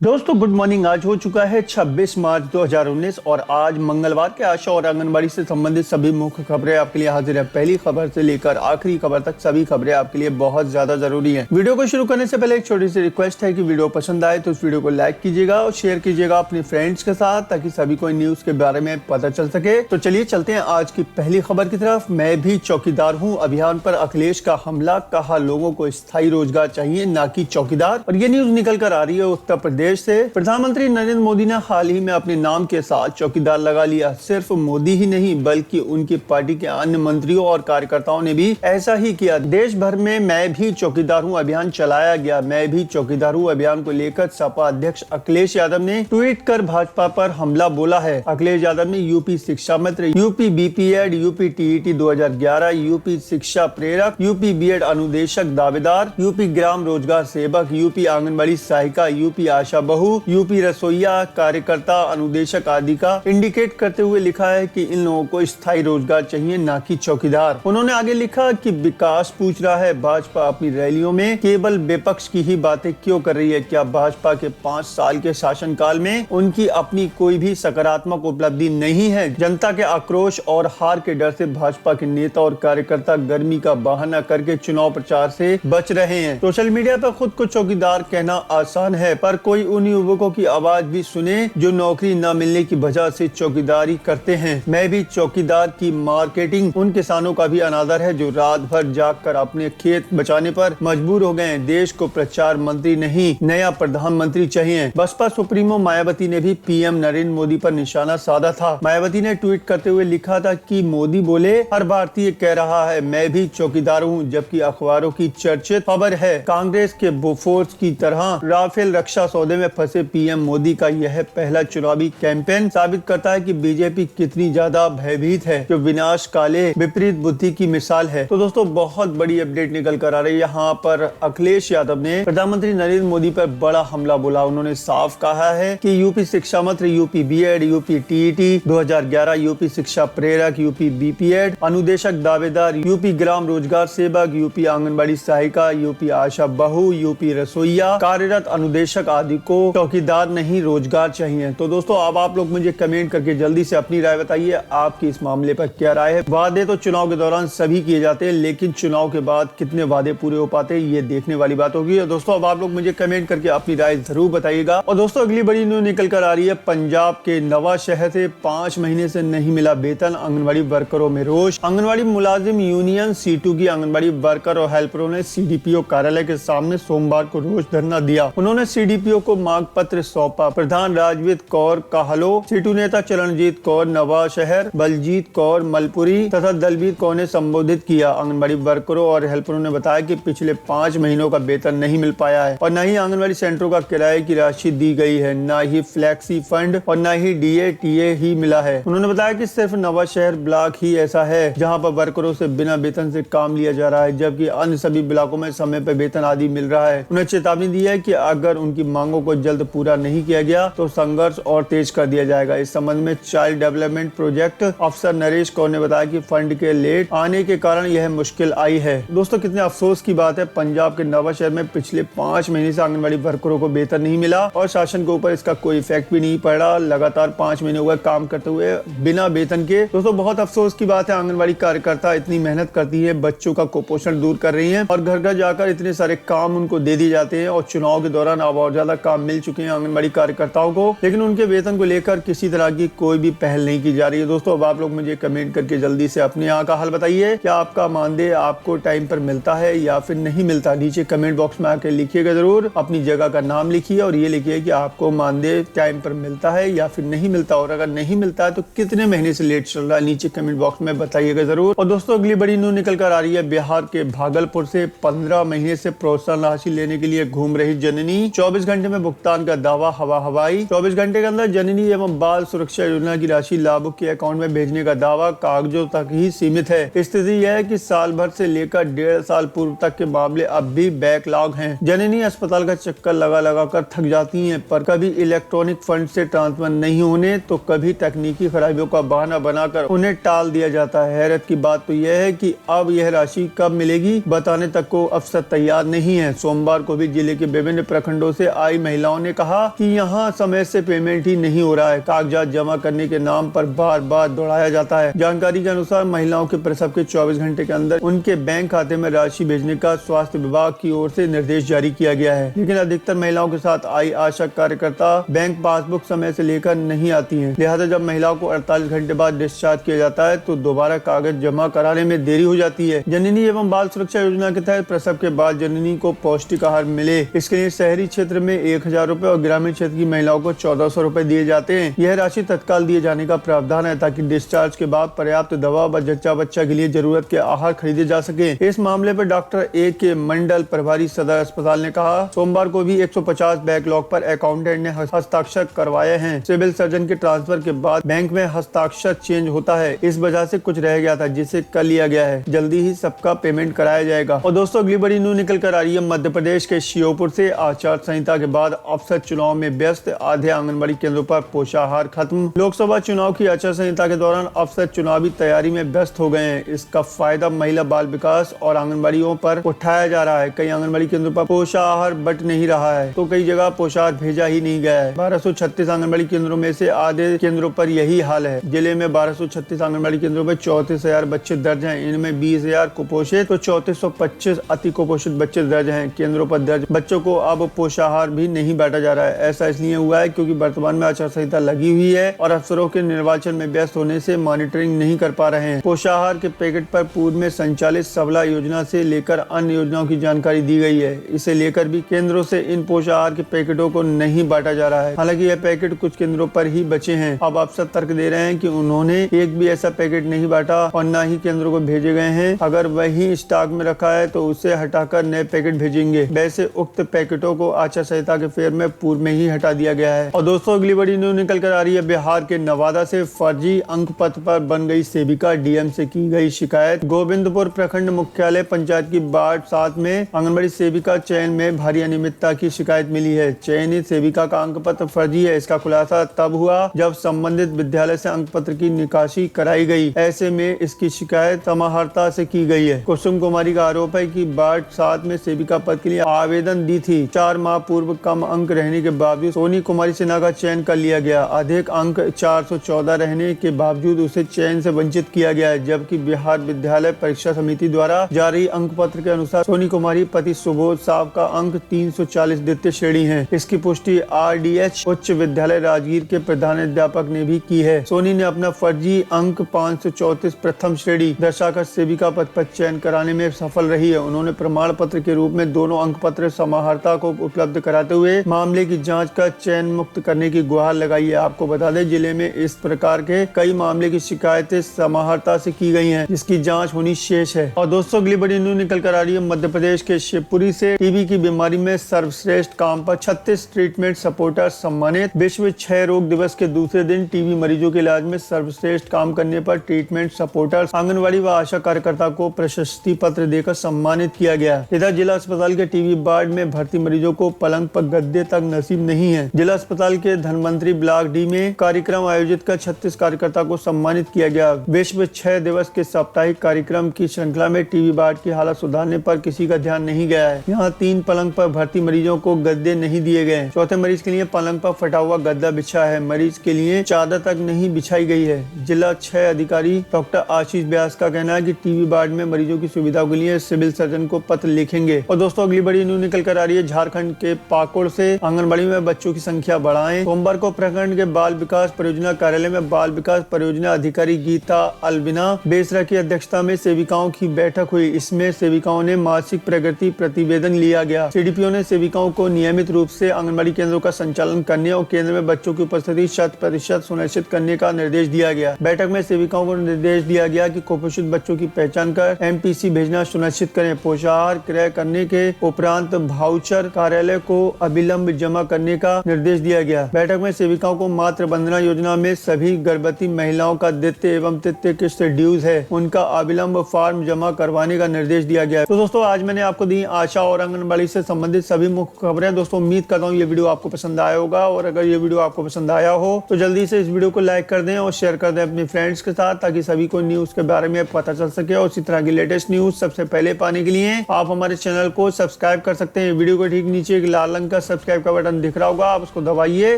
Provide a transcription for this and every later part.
दोस्तों good morning. आज हो चुका है 26 मार्च 2019 और आज मंगलवार के आशा और आंगनबाड़ी से संबंधित सभी मुख्य खबरें आपके लिए हाजिर है। पहली खबर से लेकर आखिरी खबर तक सभी खबरें आपके लिए बहुत ज्यादा जरूरी हैं। वीडियो को शुरू करने से पहले एक छोटी सी रिक्वेस्ट है कि वीडियो पसंद आए तो इस वीडियो को लाइक कीजिएगा और शेयर कीजिएगा अपने फ्रेंड्स के साथ, ताकि सभी को न्यूज के बारे में पता चल सके। तो चलिए चलते हैं आज की पहली खबर की तरफ। मैं भी चौकीदार हूँ अभियान पर अखिलेश का हमला, कहा लोगों को स्थायी रोजगार चाहिए न कि चौकीदार। और ये न्यूज निकल कर आ रही है उत्तर प्रदेश से। प्रधानमंत्री नरेंद्र मोदी ने हाल ही में अपने नाम के साथ चौकीदार लगा लिया। सिर्फ मोदी ही नहीं बल्कि उनकी पार्टी के अन्य मंत्रियों और कार्यकर्ताओं ने भी ऐसा ही किया। देश भर में मैं भी चौकीदार हूं अभियान चलाया गया। मैं भी चौकीदार हूं अभियान को लेकर सपा अध्यक्ष अखिलेश यादव ने ट्वीट कर भाजपा पर हमला बोला है। अखिलेश यादव ने UP Shiksha Mitra, UP BPEd, UP TET 2011, UP Shiksha Prerak, UP BEd अनुदेशक दावेदार, यूपी ग्राम रोजगार सेवक, यूपी आंगनबाड़ी सहायिका, यूपी आशा बहू, यूपी रसोईया कार्यकर्ता अनुदेशक आदि का इंडिकेट करते हुए लिखा है कि इन लोगों को स्थायी रोजगार चाहिए न कि चौकीदार। उन्होंने आगे लिखा कि विकास पूछ रहा है भाजपा अपनी रैलियों में केवल विपक्ष की ही बातें क्यों कर रही है। क्या भाजपा के 5 साल के शासनकाल में उनकी अपनी कोई भी सकारात्मक उपलब्धि नहीं है। जनता के आक्रोश और हार के डर से भाजपा के नेता और कार्यकर्ता गर्मी का बहाना करके चुनाव प्रचार से बच रहे हैं। सोशल मीडिया पर खुद को चौकीदार कहना आसान है, पर कोई उन युवकों की आवाज भी सुने जो नौकरी न मिलने की वजह से चौकीदारी करते हैं। मैं भी चौकीदार की मार्केटिंग उन किसानों का भी अनादर है जो रात भर जागकर अपने खेत बचाने पर मजबूर हो गए। देश को प्रचार मंत्री नहीं नया प्रधानमंत्री चाहिए। बसपा सुप्रीमो मायावती ने भी पीएम नरेंद्र मोदी पर निशाना साधा था। मायावती ने ट्वीट करते हुए लिखा था कि मोदी बोले हर भारतीय कह रहा है मैं भी चौकीदार हूँ, जबकि अखबारों की चर्चित खबर है कांग्रेस के बोफोर्स की तरह राफेल रक्षा सौदे में फंसे पीएम मोदी का यह पहला चुनावी कैंपेन साबित करता है कि बीजेपी कितनी ज्यादा भयभीत है, जो विनाश काले विपरीत बुद्धि की मिसाल है। तो दोस्तों बहुत बड़ी अपडेट निकल कर आ रही है। यहाँ पर अखिलेश यादव ने प्रधानमंत्री नरेंद्र मोदी पर बड़ा हमला बोला। उन्होंने साफ कहा है कि UP Shiksha Mitra, UP BEd, UP TET 2011, UP Shiksha Prerak, UP BPEd अनुदेशक दावेदार, यूपी ग्राम रोजगार सेवक, यूपी आंगनबाड़ी सहायिका, यूपी आशा बहू, यूपी रसोईया कार्यरत अनुदेशक आदि को चौकीदार नहीं रोजगार चाहिए। तो दोस्तों अब आप लोग मुझे कमेंट करके जल्दी से अपनी राय बताइए, आपकी इस मामले पर क्या राय है। वादे तो चुनाव के दौरान सभी किए जाते हैं, लेकिन चुनाव के बाद कितने वादे पूरे हो पाते हैं ये देखने वाली बात होगी। और दोस्तों अब आप लोग मुझे कमेंट करके अपनी राय जरूर बताइएगा। और दोस्तों अगली बड़ी न्यूज निकल कर आ रही है पंजाब के नवा शहर से 5 महीने से नहीं मिला वेतन, आंगनबाड़ी वर्करों में रोष। आंगनबाड़ी मुलाजिम यूनियन सीटू की आंगनबाड़ी वर्कर और हेल्परों ने सीडीपीओ कार्यालय के सामने सोमवार को रोष धरना दिया। उन्होंने सीडीपीओ को मांग पत्र सौंपा। प्रधान राजवीर कौर काहलो, सीटू नेता चरणजीत कौर नवा शहर, बलजीत कौर मलपुरी तथा दलबीर कौर ने संबोधित किया। आंगनबाड़ी वर्करों और हेल्परों ने बताया कि पिछले 5 महीनों का वेतन नहीं मिल पाया है और न ही आंगनबाड़ी सेंटरों का किराए की राशि दी गई है, न ही फ्लैक्सी फंड और न ही डीए ही मिला है। उन्होंने बताया कि सिर्फ नवा शहर ब्लॉक ही ऐसा है जहाँ पर वर्करों से बिना वेतन से काम लिया जा रहा है, जबकि अन्य सभी ब्लॉकों में समय पर वेतन आदि मिल रहा है। उन्हें चेतावनी दी है कि अगर उनकी मांगों को जल्द पूरा नहीं किया गया तो संघर्ष और तेज कर दिया जाएगा। इस संबंध में चाइल्ड डेवलपमेंट प्रोजेक्ट अफसर नरेश कौर ने बताया कि फंड के लेट आने के कारण यह मुश्किल आई है। दोस्तों कितने अफसोस की बात है, पंजाब के नवा शहर में पिछले 5 महीने से आंगनबाड़ी वर्करों को वेतन नहीं मिला और शासन के ऊपर इसका कोई इफेक्ट भी नहीं पड़ा। लगातार 5 महीने हुए काम करते हुए बिना वेतन के। दोस्तों बहुत अफसोस की बात है, आंगनबाड़ी कार्यकर्ता इतनी मेहनत करती है, बच्चों का कुपोषण दूर कर रही है और घर घर जाकर इतने सारे काम उनको दे दिए जाते हैं और चुनाव के दौरान अब और ज्यादा काम मिल चुके हैं आंगनबाड़ी कार्यकर्ताओं को, लेकिन उनके वेतन को लेकर किसी तरह की कोई भी पहल नहीं की जा रही है। दोस्तों अब आप लोग मुझे कमेंट करके जल्दी से अपने यहाँ का हाल बताइए, क्या आपका मानदेय आपको टाइम पर मिलता है या फिर नहीं मिलता। नीचे कमेंट बॉक्स में आकर लिखिएगा जरूर, अपनी जगह का नाम लिखिए और ये लिखिए कि आपको मानदेय टाइम पर मिलता है या फिर नहीं मिलता, और अगर नहीं मिलता है तो कितने महीने से लेट चल रहा है, नीचे कमेंट बॉक्स में बताइएगा जरूर। और दोस्तों अगली बड़ी न्यूज निकल कर आ रही है बिहार के भागलपुर से 15 महीने से प्रोत्साहन राशि लेने के लिए घूम रही जननी, 24 घंटे में भुगतान का दावा हवाई। 24 घंटे के अंदर जननी एवं बाल सुरक्षा योजना की राशि लाभुक के अकाउंट में भेजने का दावा कागजों तक ही सीमित है। स्थिति यह है कि साल भर से लेकर 1.5 साल पूर्व तक के मामले अब भी बैकलॉग हैं। जननी अस्पताल का चक्कर लगा कर थक जाती हैं, पर कभी इलेक्ट्रॉनिक फंड से ट्रांसफर नहीं होने तो कभी तकनीकी खराबियों का बहाना बनाकर उन्हें टाल दिया जाता है। हैरत की बात तो यह है कि अब यह राशि कब मिलेगी बताने तक को अफसर तैयार नहीं है। सोमवार को भी जिले के विभिन्न प्रखंडों से आई महिलाओं ने कहा कि यहाँ समय से पेमेंट ही नहीं हो रहा है, कागजात जमा करने के नाम पर बार बार दौड़ाया जाता है। जानकारी के अनुसार महिलाओं के प्रसव के 24 घंटे के अंदर उनके बैंक खाते में राशि भेजने का स्वास्थ्य विभाग की ओर से निर्देश जारी किया गया है, लेकिन अधिकतर महिलाओं के साथ आई आशा कार्यकर्ता बैंक पासबुक समय से लेकर नहीं आती हैं। लिहाजा जब महिलाओं को 48 घंटे बाद डिस्चार्ज किया जाता है तो दोबारा कागज जमा कराने में देरी हो जाती है। जननी एवं बाल सुरक्षा योजना के तहत प्रसव के बाद जननी को पौष्टिक आहार मिले, इसके लिए शहरी क्षेत्र में 1000 रूपए और ग्रामीण क्षेत्र की महिलाओं को 1400 रूपए दिए जाते हैं। यह राशि तत्काल दिए जाने का प्रावधान है ताकि डिस्चार्ज के बाद पर्याप्त दवा व जच्चा बच्चा के लिए जरूरत के आहार खरीदे जा सके। इस मामले पर डॉक्टर ए के मंडल प्रभारी सदर अस्पताल ने कहा, सोमवार को भी 150 बैकलॉग पर अकाउंटेंट ने हस्ताक्षर करवाए हैं। सिविल सर्जन के ट्रांसफर के बाद बैंक में हस्ताक्षर चेंज होता है, इस वजह से कुछ रह गया था जिसे कर लिया गया है। जल्दी ही सबका पेमेंट कराया जाएगा। और दोस्तों अगली बड़ी न्यूज निकल कर आ रही है मध्य प्रदेश के श्योपुर से। आचार संहिता के बाद अफसर चुनाव में व्यस्त, आधे आंगनबाड़ी केंद्रों पर पोषाहार खत्म। लोकसभा चुनाव की आचार संहिता के दौरान अफसर चुनावी तैयारी में व्यस्त हो गए हैं। इसका फायदा महिला बाल विकास और आंगनबाड़ियों पर उठाया जा रहा है। कई आंगनबाड़ी केंद्रों पर पोषाहार बट नहीं रहा है तो कई जगह पोषाहार भेजा ही नहीं गया है। 1236 आंगनबाड़ी केंद्रों में से आधे केंद्रों पर यही हाल है। जिले में 1236 आंगनबाड़ी केंद्रों पर 34,000 बच्चे दर्ज हैं। इनमें 20,000 कुपोषित तो 3425 अति कुपोषित बच्चे दर्ज हैं। केंद्रों पर दर्ज बच्चों को अब पोषाहार भी नहीं बांटा जा रहा है। ऐसा इसलिए हुआ है क्योंकि वर्तमान में आचार संहिता लगी हुई है और अफसरों के निर्वाचन में व्यस्त होने से मॉनिटरिंग नहीं कर पा रहे हैं। पोषाहार के पैकेट पर पूर्व में संचालित सबला योजना से लेकर अन्य योजनाओं की जानकारी दी गई है। इसे लेकर भी केंद्रों से इन पोषाहार के पैकेटों को नहीं बांटा जा रहा है। हालांकि यह पैकेट कुछ केंद्रों पर ही बचे हैं। अब अफसर तर्क दे रहे हैं कि उन्होंने एक भी ऐसा पैकेट नहीं बांटा और न ही केंद्रों को भेजे गए हैं। अगर वही स्टॉक में रखा है तो उसे हटाकर नए पैकेट भेजेंगे। वैसे उक्त पैकेटों को आचार संहिता के फेर में पूर्व में ही हटा दिया गया है। और दोस्तों अगली बड़ी न्यूज निकल कर आ रही है बिहार के नवादा से। फर्जी अंक पत्र पर बन गई सेविका, डीएम से की गई शिकायत। गोविंदपुर प्रखंड मुख्यालय पंचायत की वार्ड 7 में आंगनबाड़ी सेविका चयन में भारी अनियमितता की शिकायत मिली है। चयनित सेविका का अंक पत्र फर्जी है। इसका खुलासा तब हुआ जब संबंधित विद्यालय से अंक पत्र की निकासी कराई गई। ऐसे में इसकी शिकायत समाहर्ता से की गई है। कुसुम कुमारी का आरोप है कि वार्ड 7 में सेविका पद के लिए आवेदन दी थी। 4 माह पूर्व कम अंक रहने के बावजूद सोनी कुमारी सिन्हा का चयन कर लिया गया। अधिक अंक 414 रहने के बावजूद उसे चयन से वंचित किया गया है। जबकि बिहार विद्यालय परीक्षा समिति द्वारा जारी अंक पत्र के अनुसार सोनी कुमारी पति सुबोध साहब का अंक 340 द्वितीय श्रेणी है। इसकी पुष्टि आरडीएच उच्च विद्यालय राजगीर के प्रधानाध्यापक ने भी की है। सोनी ने अपना फर्जी अंक 534 प्रथम श्रेणी दर्शाकर सेविका पद पर चयन कराने में सफल रही है। उन्होंने प्रमाण पत्र के रूप में दोनों अंक पत्र समाहर्ता को उपलब्ध कराते हुए मामले की जांच कर चयन मुक्त करने की गुहार लगाई है। आपको बता दें जिले में इस प्रकार के कई मामले की शिकायतें समाहर्ता से की गई हैं, जिसकी जांच होनी शेष है। और दोस्तों अगली बड़ी न्यूज निकल कर आ रही है मध्य प्रदेश के शिवपुरी से। टीबी की बीमारी में सर्वश्रेष्ठ काम पर 36 ट्रीटमेंट सपोर्टर सम्मानित। विश्व क्षय रोग दिवस के दूसरे दिन टीबी मरीजों के इलाज में सर्वश्रेष्ठ काम करने पर ट्रीटमेंट सपोर्टर्स आंगनबाड़ी व आशा कार्यकर्ता को प्रशस्ति पत्र देकर सम्मानित किया गया। इधर जिला अस्पताल के टीबी वार्ड में भर्ती मरीजों को पलंग पर गद्दे तक नसीब नहीं है। जिला अस्पताल के धनवंतरी ब्लॉक डी में कार्यक्रम आयोजित कर 36 कार्यकर्ता को सम्मानित किया गया। विश्व क्षय दिवस के साप्ताहिक कार्यक्रम की श्रृंखला में टीबी वार्ड की हालत सुधारने पर किसी का ध्यान नहीं गया है। यहाँ 3 पलंग पर भर्ती मरीजों को गद्दे नहीं दिए गए। चौथे मरीज के लिए पलंग पर फटा हुआ गद्दा बिछा है। मरीज के लिए चादर तक नहीं बिछाई गई है। जिला क्षय अधिकारी डॉक्टर आशीष व्यास का कहना है कि टीबी वार्ड में मरीजों की सुविधा के लिए सिविल सर्जन को पत्र लिखेंगे। और दोस्तों अगली बड़ी न्यूज निकल कर आ रही है झारखंड के पाकुड़ से। आंगनबाड़ी में बच्चों की संख्या बढ़ाएं। सोमवार को प्रखंड के बाल विकास परियोजना कार्यालय में बाल विकास परियोजना अधिकारी गीता अलबिना बेसरा की अध्यक्षता में सेविकाओं की बैठक हुई। इसमें सेविकाओं ने मासिक प्रगति प्रतिवेदन लिया गया। सीडीपीओ ने सेविकाओं को नियमित रूप से आंगनबाड़ी केंद्रों का संचालन करने और केंद्र में बच्चों की उपस्थिति 100% सुनिश्चित करने का निर्देश दिया गया। बैठक में सेविकाओं को निर्देश दिया गया कि कुपोषित बच्चों की पहचान कर एमपीसी भेजना सुनिश्चित करें। पोषाहार क्रय करने के उपरांत भाउचर कार्यालय को अविलंब जमा करने का निर्देश दिया गया। बैठक में सेविकाओं को मातृ वंदना योजना में सभी गर्भवती महिलाओं का द्वितीय एवं तृतीय किस्त ड्यूज है, उनका अविलंब फॉर्म जमा करवाने का निर्देश दिया गया। तो दोस्तों आज मैंने आपको दी आशा और आंगनबाड़ी से संबंधित सभी मुख्य खबरें। दोस्तों उम्मीद करता हूँ ये वीडियो आपको पसंद आया होगा और अगर ये वीडियो आपको पसंद आया हो तो जल्दी से इस वीडियो को लाइक कर दें और शेयर कर दें अपने फ्रेंड्स के साथ, ताकि सभी को न्यूज के बारे में पता चल सके। और इसी तरह की लेटेस्ट न्यूज सबसे पहले पाने के लिए आप हमारे चैनल को सब्सक्राइब कर सकते हैं। वीडियो को ठीक नीचे एक लाल रंग का का सब्सक्राइब का बटन दिख रहा होगा, आप उसको दबाइए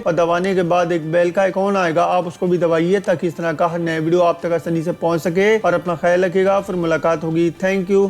और दबाने के बाद एक बेल का आइकॉन आएगा, आप उसको भी दबाइए ताकि इस तरह का हर नया वीडियो आप तक आसानी से पहुंच सके। और अपना ख्याल रखिएगा, फिर मुलाकात होगी। Thank you.